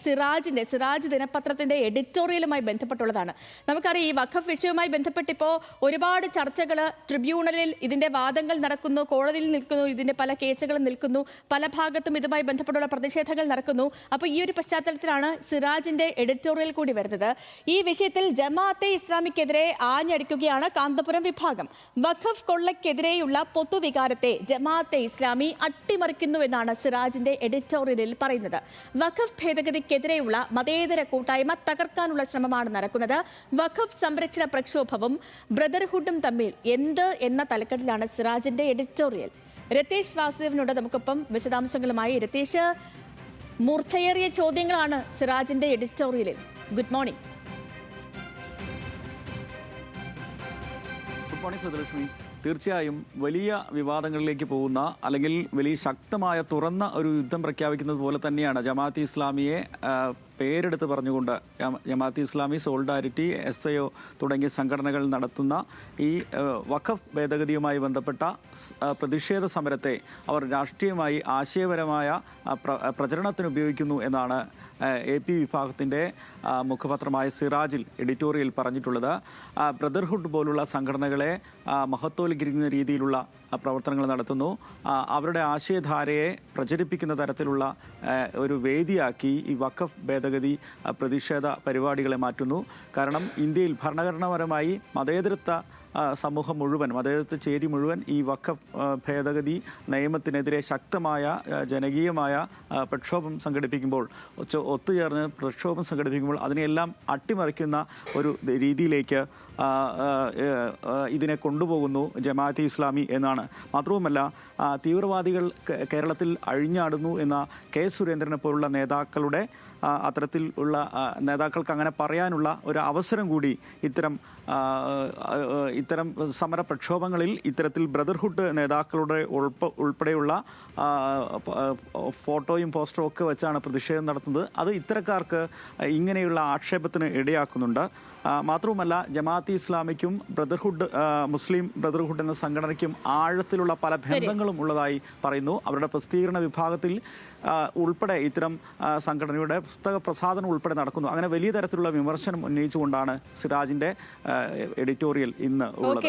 സിറാജ് ദിനപത്രത്തിന്റെ എഡിറ്റോറിയലുമായി ബന്ധപ്പെട്ടുള്ളതാണ്. നമുക്കറിയാം ഈ വഖഫ് വിഷയവുമായി ബന്ധപ്പെട്ടിപ്പോൾ ഒരുപാട് ചർച്ചകൾ ട്രിബ്യൂണലിൽ ഇതിന്റെ വാദങ്ങൾ നടക്കുന്നു, കോടതിയിൽ നിൽക്കുന്നു, ഇതിന്റെ പല കേസുകളും നിൽക്കുന്നു, പല ഭാഗത്തും ഇതുമായി ബന്ധപ്പെട്ടുള്ള പ്രതിഷേധങ്ങൾ നടക്കുന്നു. അപ്പോൾ ഈ ഒരു പശ്ചാത്തലത്തിലാണ് സിറാജിന്റെ എഡിറ്റോറിയൽ കൂടി വരുന്നത്. ഈ വിഷയത്തിൽ ജമാഅത്തെ ഇസ്ലാമിക്കെതിരെ ആഞ്ഞടിക്കുകയാണ് കാന്തപുരം വിഭാഗം. വഖഫ് കൊള്ളയ്ക്കെതിരെയുള്ള പൊതുവികാരത്തെ ജമാഅത്തെ ഇസ്ലാമി അട്ടിമറിക്കുന്നുവെന്നാണ് സിറാജിന്റെ എഡിറ്റോറിയലിൽ പറയുന്നത്. വഖഫ് ഭേദഗതിക്കെതിരെയുള്ള മതേതര കൂട്ടായ്മ തകർക്കാനുള്ള ശ്രമമാണ് നടക്കുന്നത്. വഖഫ് സംരക്ഷണ പ്രക്ഷോഭവും ബ്രദർഹുഡും തമ്മിൽ എന്ത് എന്ന തലക്കെട്ടിലാണ് സിറാജിന്റെ എഡിറ്റോറിയൽ. രതീഷ് വാസുദേവനോട് നമുക്കൊപ്പം വിശദാംശങ്ങളുമായി. രതീഷ്, മൂർച്ചയേറിയ ചോദ്യങ്ങളാണ് സിറാജിന്റെ എഡിറ്റോറിയലിൽ. Good morning. Good morning Sudhalakshmi. തീർച്ചയായും വലിയ വിവാദങ്ങളിലേക്ക് പോകുന്ന അല്ലെങ്കിൽ വലിയ ശക്തമായ തുറന്ന ഒരു യുദ്ധം പ്രഖ്യാപിക്കുന്നത് പോലെ തന്നെയാണ് ജമാഅത്തെ ഇസ്ലാമിയെ പേരെടുത്ത് പറഞ്ഞുകൊണ്ട് ജമാഅത്തെ ഇസ്ലാമി, സോളിഡാരിറ്റി, SIO തുടങ്ങിയ സംഘടനകൾ നടത്തുന്ന ഈ വഖഫ് ഭേദഗതിയുമായി ബന്ധപ്പെട്ട പ്രതിഷേധ സമരത്തെ അവർ രാഷ്ട്രീയമായി ആശയപരമായ പ്രചരണത്തിന് ഉപയോഗിക്കുന്നു എന്നാണ് AP വിഭാഗത്തിൻ്റെ മുഖപത്രമായ സിറാജിൽ എഡിറ്റോറിയൽ പറഞ്ഞിട്ടുള്ളത്. ബ്രദർഹുഡ് പോലുള്ള സംഘടനകളെ മഹത്വവൽക്കരിക്കുന്ന രീതിയിലുള്ള പ്രവർത്തനങ്ങൾ നടത്തുന്നു. അവരുടെ ആശയധാരയെ പ്രചരിപ്പിക്കുന്ന തരത്തിലുള്ള ഒരു വേദിയാക്കി ഈ വഖഫ് ഭേദഗതി പ്രതിഷേധ പരിപാടികളെ മാറ്റുന്നു. കാരണം ഇന്ത്യയിൽ ഭരണഘടനാപരമായി മതേതരത്വ സമൂഹം മുഴുവൻ, മതേതരത്വ ചേരി മുഴുവൻ ഈ വഖഫ് ഭേദഗതി നിയമത്തിനെതിരെ ശക്തമായ ജനകീയമായ പ്രക്ഷോഭം സംഘടിപ്പിക്കുമ്പോൾ, ഒത്തുചേർന്ന് പ്രക്ഷോഭം സംഘടിപ്പിക്കുമ്പോൾ അതിനെല്ലാം അട്ടിമറിക്കുന്ന ഒരു രീതിയിലേക്ക് ഇതിനെ കൊണ്ടുപോകുന്നു ജമാഅത്തെ ഇസ്ലാമി എന്നാണ്. മാത്രവുമല്ല, തീവ്രവാദികൾ കേരളത്തിൽ അഴിഞ്ഞാടുന്നു എന്ന K. സുരേന്ദ്രനെ പോലുള്ള നേതാക്കളുടെ അത്തരത്തിലുള്ള നേതാക്കൾക്ക് അങ്ങനെ പറയാനുള്ള ഒരു അവസരം കൂടി ഇത്തരം സമര പ്രക്ഷോഭങ്ങളിൽ ഇത്തരത്തിൽ ബ്രദർഹുഡ് നേതാക്കളുടെ ഉൾപ്പെടെയുള്ള ഫോട്ടോയും പോസ്റ്ററും ഒക്കെ വെച്ചാണ് പ്രതിഷേധം നടത്തുന്നത്. അത് ഇത്തരക്കാർക്ക് ഇങ്ങനെയുള്ള ആക്ഷേപത്തിന് ഇടയാക്കുന്നുണ്ട്. മാത്രവുമല്ല, ജമാഅത്തെ ഇസ്ലാമിക്കും മുസ്ലിം ബ്രദർഹുഡ് എന്ന സംഘടനയ്ക്കും ആഴത്തിലുള്ള പല ബന്ധങ്ങളും ഉള്ളതായി പറയുന്നു. അവരുടെ പ്രസിദ്ധീകരണ വിഭാഗത്തിൽ ഉൾപ്പെടെ ഇത്തരം സംഘടനയുടെ പുസ്തക പ്രസാധനം ഉൾപ്പെടെ നടക്കുന്നു. അങ്ങനെ വലിയ തരത്തിലുള്ള വിമർശനം ഉന്നയിച്ചുകൊണ്ടാണ് സിറാജിന്റെ എഡിറ്റോറിയൽ ഇന്ന് ഉള്ളത്.